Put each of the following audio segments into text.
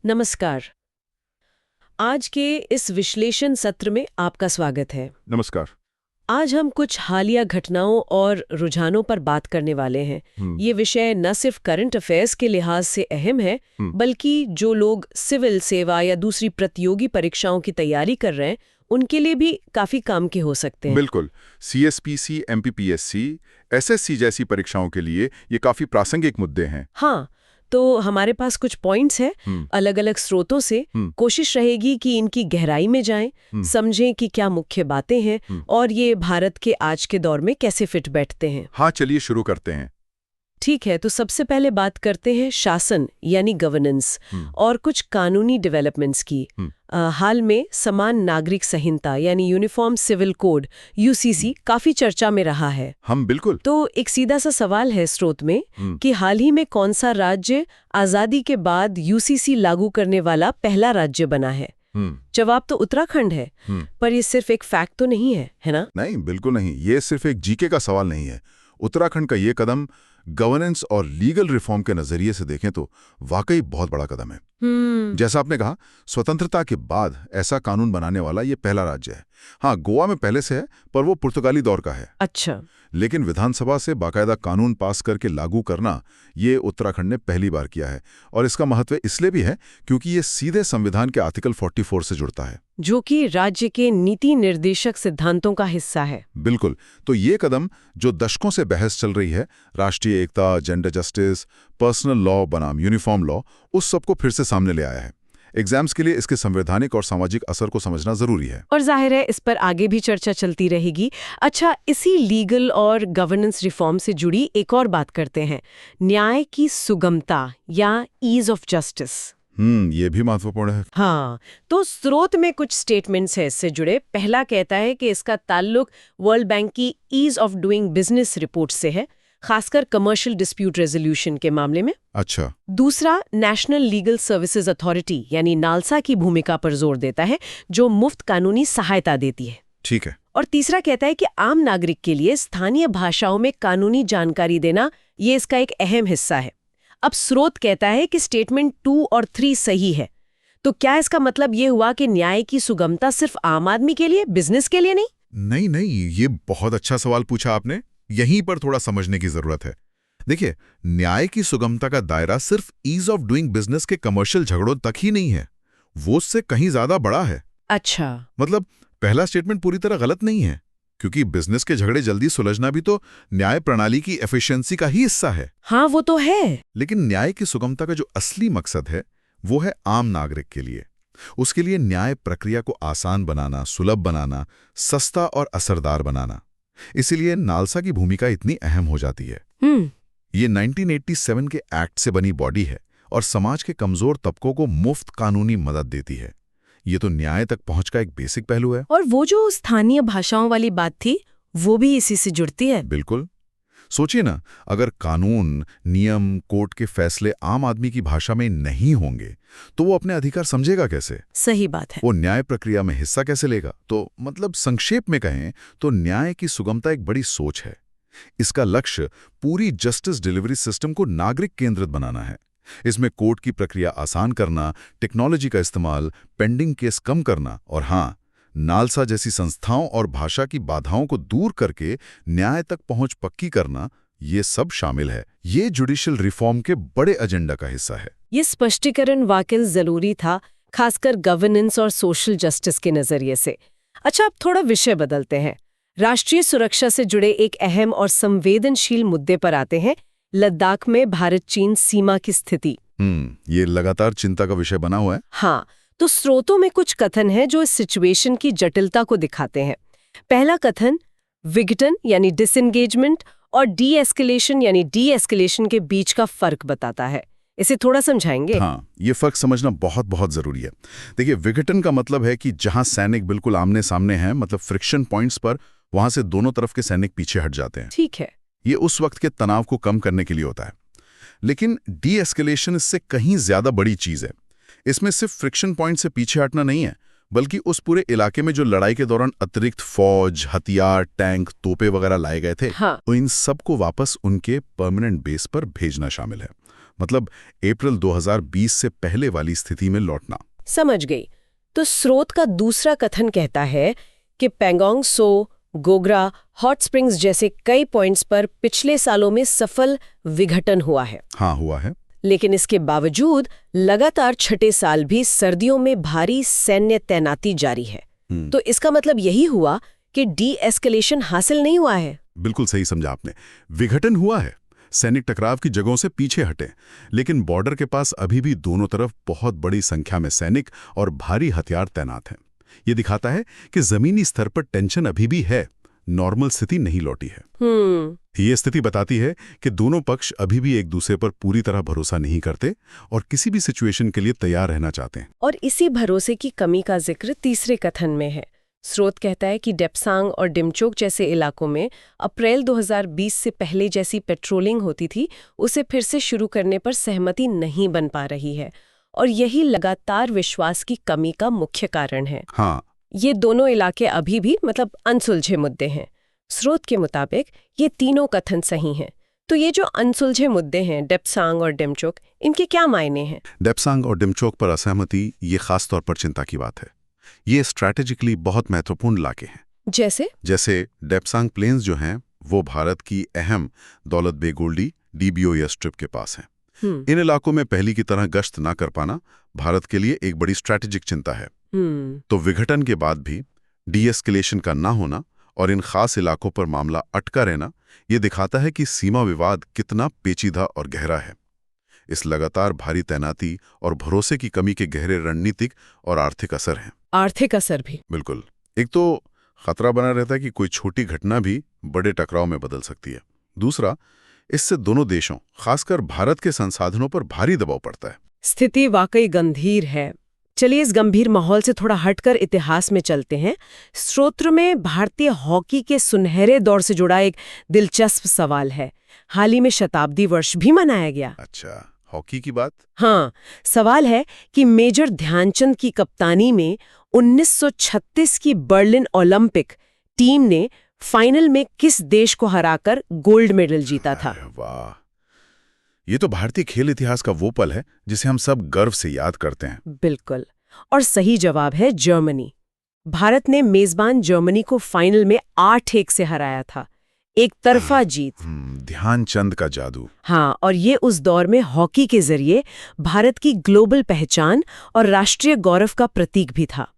नमस्कार। आज के इस विश्लेषण सत्र में आपका स्वागत है। नमस्कार। आज हम कुछ हालिया घटनाओं और रुझानों पर बात करने वाले हैं। ये विषय न सिर्फ करंट अफेयर्स के लिहाज से अहम है, बल्कि जो लोग सिविल सेवा या दूसरी प्रतियोगी परीक्षाओं की तैयारी कर रहे हैं, उनके लिए भी काफी काम के हो सकते हैं। बिल्कुल। सीएसपीसी, एमपीपीएससी, एसएससी जैसी परीक्षाओं के लिए ये काफी प्रासंगिक मुद्दे हैं। हाँ, तो हमारे पास कुछ पॉइंट्स हैं अलग अलग स्रोतों से। कोशिश रहेगी कि इनकी गहराई में जाएं, समझें कि क्या मुख्य बातें हैं और ये भारत के आज के दौर में कैसे फिट बैठते हैं। हाँ, चलिए शुरू करते हैं। ठीक है, तो सबसे पहले बात करते हैं शासन यानी गवर्नेंस और कुछ कानूनी डेवलपमेंट्स की। हाल में समान नागरिक संहिता यानी यूनिफॉर्म सिविल कोड यूसीसी काफी चर्चा में रहा है। हम बिल्कुल। तो एक सीधा सा सवाल है स्रोत में कि हाल ही में कौन सा राज्य आजादी के बाद यूसीसी लागू करने वाला पहला राज्य बना है? जवाब तो उत्तराखंड है। पर ये सिर्फ एक फैक्ट तो नहीं है, है ना? नहीं, बिल्कुल नहीं। ये सिर्फ एक जीके का सवाल नहीं है। उत्तराखंड का ये कदम गवर्नेंस और लीगल रिफॉर्म के नजरिए से देखें तो वाकई बहुत बड़ा कदम है। जैसा आपने कहा, स्वतंत्रता के बाद ऐसा कानून बनाने वाला ये पहला राज्य है। हाँ, गोवा में पहले से है, पर वो पुर्तगाली दौर का है। अच्छा। लेकिन विधानसभा से बाकायदा कानून पास करके लागू करना ये उत्तराखंड ने पहली बार किया है। और इसका महत्व इसलिए भी है क्योंकि ये सीधे संविधान के आर्टिकल 44 से जुड़ता है, जो कि राज्य के नीति निर्देशक सिद्धांतों का हिस्सा है। बिल्कुल। तो ये कदम, जो दशकों से बहस चल रही है, राष्ट्रीय एकता, जेंडर जस्टिस, पर्सनल लॉ बनाम यूनिफॉर्म लॉ, उस सबको फिर से सामने ले आया है। एग्जाम्स के लिए इसके संवैधानिक और सामाजिक असर को समझना जरूरी है। और जाहिर है इस पर आगे भी चर्चा चलती रहेगी। अच्छा, इसी लीगल और गवर्नेंस रिफॉर्म से जुड़ी एक और बात करते हैं, न्याय की सुगमता या ईज ऑफ जस्टिस। ये भी महत्वपूर्ण है। हाँ, तो स्रोत में कुछ स्टेटमेंट्स हैं इससे जुड़े। पहला कहता है कि इसका ताल्लुक वर्ल्ड बैंक की ease of doing business report से है, खासकर कमर्शियल डिस्प्यूट रेजोल्यूशन के मामले में। अच्छा। दूसरा, नेशनल लीगल सर्विसेज अथॉरिटी यानी नालसा की भूमिका पर जोर देता है, जो मुफ्त कानूनी सहायता देती है। ठीक है। और तीसरा कहता है कि आम नागरिक के लिए स्थानीय भाषाओं में कानूनी जानकारी देना ये इसका एक अहम हिस्सा है। अब स्रोत कहता है कि स्टेटमेंट 2 और 3 सही है। तो क्या इसका मतलब ये हुआ कि न्याय की सुगमता सिर्फ आम आदमी के लिए, बिजनेस के लिए नहीं? नहीं नहीं, ये बहुत अच्छा सवाल पूछा आपने। यहीं पर थोड़ा समझने की जरूरत है। देखिए, न्याय की सुगमता का दायरा सिर्फ ईज ऑफ डूइंग बिजनेस के कमर्शियल झगड़ों तक ही नहीं है, वो उससे कहीं ज्यादा बड़ा है। अच्छा। मतलब पहला स्टेटमेंट पूरी तरह गलत नहीं है, क्योंकि बिजनेस के झगड़े जल्दी सुलझना भी तो न्याय प्रणाली की एफिशिएंसी का ही हिस्सा है। हाँ, वो तो है। लेकिन न्याय की सुगमता का जो असली मकसद है वो है आम नागरिक के लिए। उसके लिए न्याय प्रक्रिया को आसान बनाना, सुलभ बनाना, सस्ता और असरदार बनाना। इसीलिए नालसा की भूमिका इतनी अहम हो जाती है। ये 1987 के एक्ट से बनी बॉडी है और समाज के कमजोर तबकों को मुफ्त कानूनी मदद देती है। ये तो न्याय तक पहुंच का एक बेसिक पहलू है। और वो जो स्थानीय भाषाओं वाली बात थी, वो भी इसी से जुड़ती है। बिल्कुल। सोचिए ना, अगर कानून, नियम, कोर्ट के फैसले आम आदमी की भाषा में नहीं होंगे तो वो अपने अधिकार समझेगा कैसे? सही बात है। वो न्याय प्रक्रिया में हिस्सा कैसे लेगा? तो मतलब संक्षेप में कहें तो न्याय की सुगमता एक बड़ी सोच है। इसका लक्ष्य पूरी जस्टिस डिलीवरी सिस्टम को नागरिक केंद्रित बनाना है। इसमें कोर्ट की प्रक्रिया आसान करना, टेक्नोलॉजी का इस्तेमाल, पेंडिंग केस कम करना और हाँ, नालसा जैसी संस्थाओं और भाषा की बाधाओं को दूर करके न्याय तक पहुंच पक्की करना, ये सब शामिल है। ये जुडिशियल रिफॉर्म के बड़े एजेंडा का हिस्सा है। ये स्पष्टीकरण वाकई जरूरी था, खासकर गवर्नेंस और सोशल जस्टिस के नजरिए से। अच्छा, अब थोड़ा विषय बदलते हैं। राष्ट्रीय सुरक्षा से जुड़े एक अहम और संवेदनशील मुद्दे पर आते हैं, लद्दाख में भारत चीन सीमा की स्थिति। ये लगातार चिंता का विषय बना हुआ है। हाँ, तो स्रोतों में कुछ कथन हैं जो इस सिचुएशन की जटिलता को दिखाते हैं। पहला कथन विघटन यानी डिसएंगेजमेंट और डी एस्केलेशन यानी डी एस्केलेशन के बीच का फर्क बताता है। इसे थोड़ा समझाएंगे? हाँ, ये फर्क समझना बहुत बहुत जरूरी है। देखिए, विघटन का मतलब है कि जहां सैनिक बिल्कुल आमने सामने हैं, मतलब फ्रिक्शन पॉइंट्स पर, वहां से दोनों तरफ के सैनिक पीछे हट जाते हैं। ठीक है। ये उस वक्त के तनाव को कम करने के लिए होता है। लेकिन डी एस्केलेशन इससे कहीं ज्यादा बड़ी चीज है। इसमें सिर्फ फ्रिक्शन पॉइंट से पीछे हटना नहीं है, बल्कि उस पूरे इलाके में जो लड़ाई के दौरान अतिरिक्त फौज, हथियार, टैंक, तोपे वगैरह लाए गए थे, हाँ। तो इन सब को वापस उनके परमानेंट बेस पर भेजना शामिल है। मतलब अप्रैल 2020 से पहले वाली स्थिति में लौटना। समझ गई। तो स्रोत का दूसरा कथन कहता है कि पैंगोंग सो, गोगरा, हॉट स्प्रिंग्स जैसे कई पॉइंट्स पर पिछले सालों में सफल विघटन हुआ है। हाँ, हुआ है। लेकिन इसके बावजूद लगातार छठे साल भी सर्दियों में भारी सैन्य तैनाती जारी है। तो इसका मतलब यही हुआ कि डी-एस्केलेशन हासिल नहीं हुआ है। बिल्कुल सही समझा आपने। विघटन हुआ है, सैनिक टकराव की जगहों से पीछे हटे, लेकिन बॉर्डर के पास अभी भी दोनों तरफ बहुत बड़ी संख्या में सैनिक और भारी हथियार तैनात हैं। ये दिखाता है कि जमीनी स्तर पर टेंशन अभी भी है, नॉर्मल स्थिति नहीं लौटी है। ये स्थिति बताती है कि दोनों पक्ष अभी भी एक दूसरे पर पूरी तरह भरोसा नहीं करते और किसी भी सिचुएशन के लिए तैयार रहना चाहते हैं। और इसी भरोसे की कमी का जिक्र तीसरे कथन में है। स्रोत कहता है कि डेप्सांग और डिमचोक जैसे इलाकों में अप्रैल 2020 से पहले जैसी पेट्रोलिंग होती थी, उसे फिर से शुरू करने पर सहमति नहीं बन पा रही है, और यही लगातार विश्वास की कमी का मुख्य कारण है। हाँ, ये दोनों इलाके अभी भी अनसुलझे मुद्दे हैं। स्रोत के मुताबिक ये तीनों कथन सही हैं। तो ये जो अनसुलझे मुद्दे हैं, डेप्सांग और डिमचोक, इनके क्या मायने हैं? डेप्सांग और डिमचोक पर असहमति ये खास तौर पर चिंता की बात है। ये स्ट्रैटेजिकली बहुत महत्वपूर्ण इलाके हैं। जैसे डेप्सांग प्लेन्स जो हैं वो भारत की अहम दौलत बेगोल्डी DBOS स्ट्रिप के पास हैं। इन इलाकों में पहली की तरह गश्त ना कर पाना भारत के लिए एक बड़ी स्ट्रैटेजिक चिंता है। तो विघटन के बाद भी डी-एस्केलेशन का ना होना और इन खास इलाकों पर मामला अटका रहना ये दिखाता है कि सीमा विवाद कितना पेचीदा और गहरा है। इस लगातार भारी तैनाती और भरोसे की कमी के गहरे रणनीतिक और आर्थिक असर हैं। आर्थिक असर भी बिल्कुल। एक तो खतरा बना रहता है कि कोई छोटी घटना भी बड़े टकराव में बदल सकती है। दूसरा, इससे दोनों देशों, खासकर भारत के संसाधनों पर भारी दबाव पड़ता है। स्थिति वाकई गंभीर है। चलिए इस गंभीर माहौल से थोड़ा हटकर इतिहास में चलते हैं। स्रोत्र में भारतीय हॉकी के सुनहरे दौर से जुड़ा एक दिलचस्प सवाल है। हाल ही में शताब्दी वर्ष भी मनाया गया। अच्छा, हॉकी की बात? हाँ, सवाल है कि मेजर ध्यानचंद की कप्तानी में 1936 की बर्लिन ओलंपिक टीम ने फाइनल में किस देश को हराकर गोल्ड मेडल जीता था? वाह, ये तो भारतीय खेल इतिहास का वो पल है जिसे हम सब गर्व से याद करते हैं। बिल्कुल। और सही जवाब है जर्मनी। भारत ने मेजबान जर्मनी को फाइनल में 8-1 से हराया था। एक तरफा जीत। ध्यानचंद का जादू। हाँ, और ये उस दौर में हॉकी के जरिए भारत की ग्लोबल पहचान और राष्ट्रीय गौरव का प्रतीक भी था।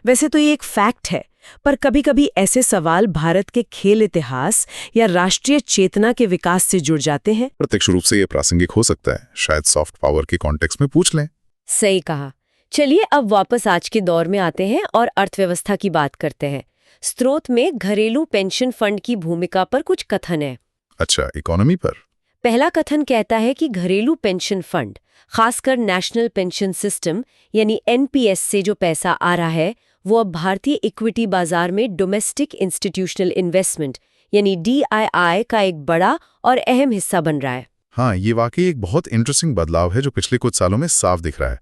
वैसे तो ये एक फैक्ट है, पर कभी-कभी ऐसे सवाल भारत के खेल इतिहास या राष्ट्रीय चेतना के विकास से जुड़ जाते हैं। प्रत्यक्ष रूप से ये प्रासंगिक हो सकता है, शायद सॉफ्ट पावर के कॉन्टेक्स्ट में पूछ लें। सही कहा। चलिए अब वापस आज के दौर में आते हैं और अर्थव्यवस्था की बात करते हैं। स्रोत में घरेलू पेंशन फंड की भूमिका पर कुछ कथन है। अच्छा, इकोनॉमी पर? पहला कथन कहता है कि घरेलू पेंशन फंड, खासकर नेशनल पेंशन सिस्टम यानी NPS से जो पैसा आ रहा है, वो अब भारतीय इक्विटी बाजार में डोमेस्टिक इंस्टीट्यूशनल इन्वेस्टमेंट यानी DII का एक बड़ा और अहम हिस्सा बन रहा है। हाँ, ये वाकई एक बहुत इंटरेस्टिंग बदलाव है जो पिछले कुछ सालों में साफ दिख रहा है।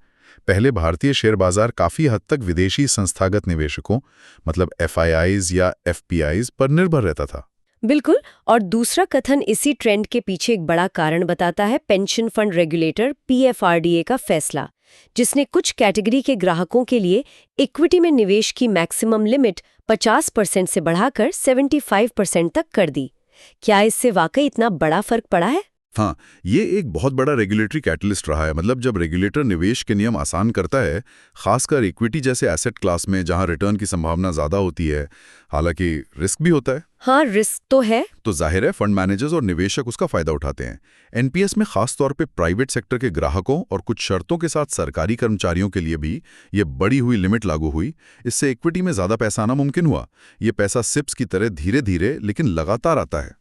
पहले भारतीय शेयर बाजार काफी हद तक विदेशी संस्थागत निवेशकों मतलब FIIs या FPIs पर निर्भर रहता था। बिल्कुल। और दूसरा कथन इसी ट्रेंड के पीछे एक बड़ा कारण बताता है पेंशन फंड रेगुलेटर PFRDA का फैसला, जिसने कुछ कैटेगरी के ग्राहकों के लिए इक्विटी में निवेश की मैक्सिमम लिमिट 50% से बढ़ाकर 75% तक कर दी। क्या इससे वाकई इतना बड़ा फर्क पड़ा है? हाँ, ये एक बहुत बड़ा रेगुलेटरी कैटलिस्ट रहा है। मतलब जब रेगुलेटर निवेश के नियम आसान करता है, खासकर इक्विटी जैसे एसेट क्लास में जहां रिटर्न की संभावना ज्यादा होती है, हालांकि रिस्क भी होता है। हाँ, रिस्क तो है। तो जाहिर है फंड मैनेजर्स और निवेशक उसका फायदा उठाते हैं। NPS में खास तौर पे प्राइवेट सेक्टर के ग्राहकों और कुछ शर्तों के साथ सरकारी कर्मचारियों के लिए भी ये बढ़ी हुई लिमिट लागू हुई। इससे इक्विटी में ज्यादा पैसा आना मुमकिन हुआ। ये पैसा सिप्स की तरह धीरे धीरे लेकिन लगातार आता है।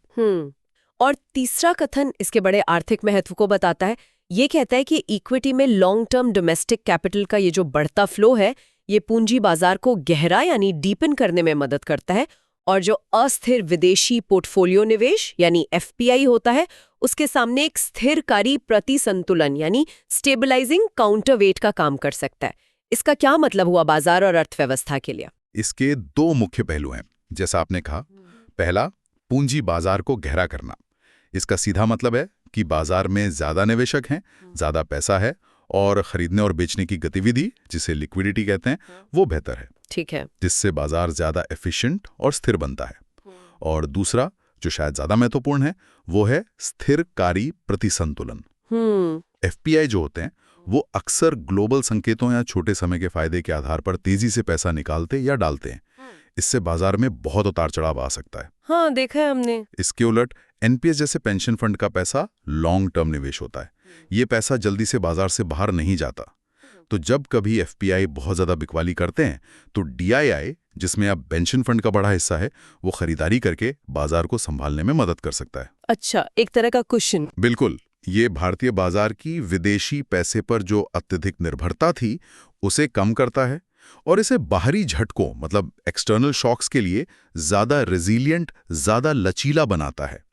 और तीसरा कथन इसके बड़े आर्थिक महत्व को बताता है। ये कहता है कि इक्विटी में लॉन्ग टर्म डोमेस्टिक कैपिटल का ये जो बढ़ता फ्लो है, ये पूंजी बाजार को गहरा यानी डीपन करने में मदद करता है, और जो अस्थिर विदेशी पोर्टफोलियो निवेश यानी FPI होता है, उसके सामने एक स्थिरकारी प्रतिसंतुलन यानी स्टेबलाइजिंग काउंटरवेट का काम कर सकता है। इसका क्या मतलब हुआ बाजार और अर्थव्यवस्था के लिए? इसके दो मुख्य पहलू हैं। जैसा आपने कहा, पहला, पूंजी बाजार को गहरा करना। इसका सीधा मतलब है कि बाजार में ज्यादा निवेशक हैं, ज्यादा पैसा है और खरीदने और बेचने की गतिविधि, जिसे लिक्विडिटी कहते हैं, वो बेहतर है। ठीक है। जिससे बाजार ज्यादा एफिशिएंट और स्थिर बनता है। और दूसरा, जो शायद ज्यादा महत्वपूर्ण है, वो है स्थिरकारी प्रतिसंतुलन। एफपीआई जो होते हैं वो अक्सर ग्लोबल संकेतों या छोटे समय के फायदे के आधार पर तेजी से पैसा निकालते या डालते हैं। इससे बाजार में बहुत उतार चढ़ाव आ सकता है। हाँ, देखा है हमने। इसके उलट एनपीएस जैसे पेंशन फंड का पैसा लॉन्ग टर्म निवेश होता है। ये पैसा जल्दी से बाजार से बाहर नहीं जाता। तो जब कभी एफपीआई बहुत ज्यादा बिकवाली करते हैं तो डीआईआई, जिसमें अब पेंशन फंड का बड़ा हिस्सा है, वो खरीदारी करके बाजार को संभालने में मदद कर सकता है। अच्छा, एक तरह का कुशन। बिल्कुल। ये भारतीय बाजार की विदेशी पैसे पर जो अत्यधिक निर्भरता थी उसे कम करता है और इसे बाहरी झटकों, मतलब एक्सटर्नल शॉक्स के लिए ज्यादा रेजिलिएंट, ज्यादा लचीला बनाता है।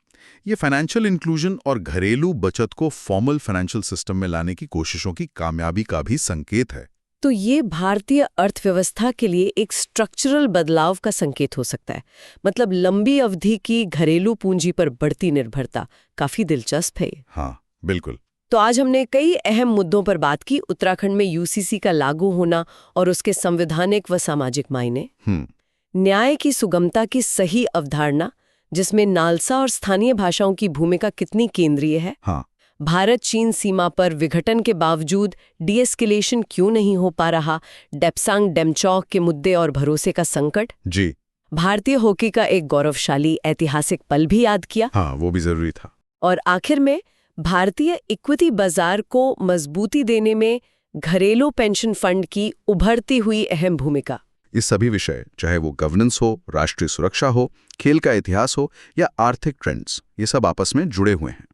ये फाइनेंशियल इंक्लूजन और घरेलू बचत को फॉर्मल फाइनेंशियल सिस्टम में लाने की कोशिशों की कामयाबी का भी संकेत है। तो ये भारतीय अर्थव्यवस्था के लिए एक स्ट्रक्चरल बदलाव का संकेत हो सकता है। मतलब लंबी अवधि की घरेलू पूंजी पर बढ़ती निर्भरता काफी दिलचस्प है। हाँ, बिल्कुल। तो आज हमने कई अहम मुद्दों पर बात की। उत्तराखंड में यूसीसी का लागू होना और उसके संवैधानिक व सामाजिक मायने, न्याय की सुगमता की सही अवधारणा, जिसमें नालसा और स्थानीय भाषाओं की भूमिका कितनी केंद्रीय है, हाँ, भारत चीन सीमा पर विघटन के बावजूद डीएस्केलेशन क्यों नहीं हो पा रहा, डेप्सांग डेमचौक के मुद्दे और भरोसे का संकट जी, भारतीय हॉकी का एक गौरवशाली ऐतिहासिक पल भी याद किया, हाँ, वो भी जरूरी था। और आखिर में भारतीय इक्विटी बाजार को मजबूती देने में घरेलू पेंशन फंड की उभरती हुई अहम भूमिका। ये सभी विषय, चाहे वो गवर्नेंस हो, राष्ट्रीय सुरक्षा हो, खेल का इतिहास हो या आर्थिक ट्रेंड्स, ये सब आपस में जुड़े हुए हैं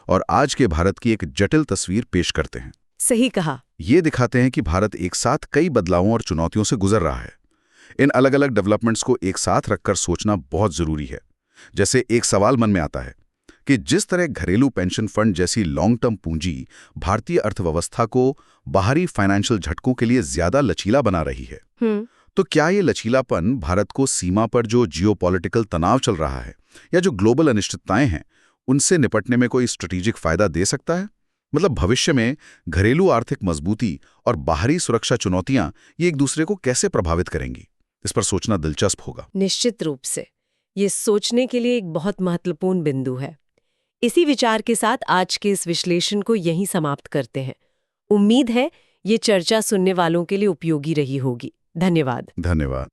और आज के भारत की एक जटिल तस्वीर पेश करते हैं। सही कहा। ये दिखाते हैं कि भारत एक साथ कई बदलावों और चुनौतियों से गुजर रहा है। इन अलग अलग डेवलपमेंट्स को एक साथ रखकर सोचना बहुत जरूरी है। जैसे एक सवाल मन में आता है कि जिस तरह घरेलू पेंशन फंड जैसी लॉन्ग टर्म पूंजी भारतीय अर्थव्यवस्था को बाहरी फाइनेंशियल झटकों के लिए ज्यादा लचीला बना रही है, तो क्या ये लचीलापन भारत को सीमा पर जो जियोपॉलिटिकल तनाव चल रहा है या जो ग्लोबल अनिश्चितताएं हैं, उनसे निपटने में कोई स्ट्रेटेजिक फायदा दे सकता है? मतलब भविष्य में घरेलू आर्थिक मजबूती और बाहरी सुरक्षा चुनौतियां ये एक दूसरे को कैसे प्रभावित करेंगी? इस पर सोचना दिलचस्प होगा। निश्चित रूप से ये सोचने के लिए एक बहुत महत्वपूर्ण बिंदु है। इसी विचार के साथ आज के इस विश्लेषण को यहीं समाप्त करते हैं। उम्मीद है ये चर्चा सुनने वालों के लिए उपयोगी रही होगी। धन्यवाद। धन्यवाद।